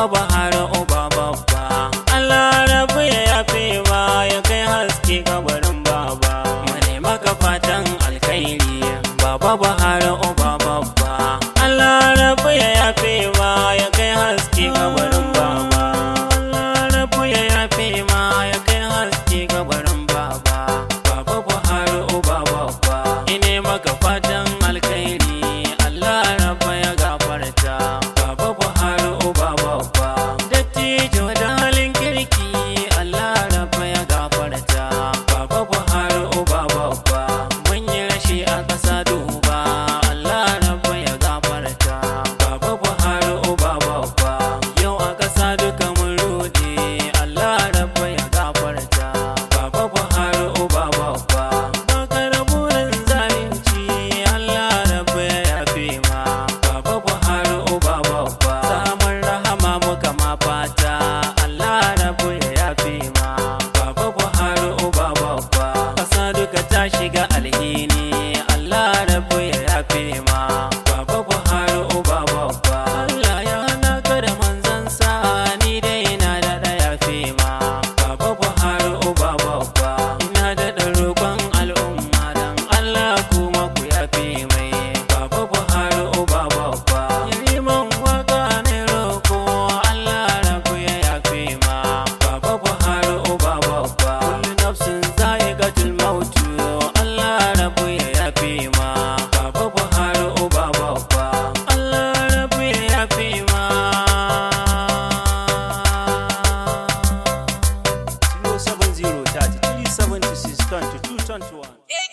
Baba Buhari uba babba. Allah rabu ya yafe ma ya kai haske kabarin baba. Mune maka fatan alkhairi Baba Buhari uba babba. Allah rabu ya yafe ma ya kai haske kabarin baba. Allah rabu ya yafe ma ya kai haske kabarin baba. Baba Buhari uba babba. Ine maka fatan alkhairi Allah rabu ya gafarta. Baba Buhari uba babba. Dattijo da halin kirki Allah rabu ya gafarta. Baba Buhari uba babba. Mun yi rashi a ƙasa duba Allah rabu ya gafarta. Baba Buhari uba babba. Yau a ƙasa duka mun ruɗe Allah rabu ya gafarta. Baba Buhari uba babba. Baka da burin zalunci Allah rabu ya yafe ma. Baba Buhari uba babba. Samun rahama muka ma fata Allah rabu ya yafe ma. Baba Buhari uba babba. Ƙasa duka ta shiga alhini Allah rabu ya yafe ma. Baba Buhari uba babba. Allah ya hana ka da manzansa ni dai ina da yafe ma. Baba Buhari uba babba. Ina da roƙon al'umma dan Allah kuma ku yafe mai. Baba Buhari uba babba. Yi man waka ne roƙo Allah rabu ya yafe ma. Baba Buhari uba babba. Kullu nafsin za'iqatul mautu Allah rabu ya yafe ma. Baba Buhari uba babba. Allah rabu ya yafe ma. 070 33 76 22 21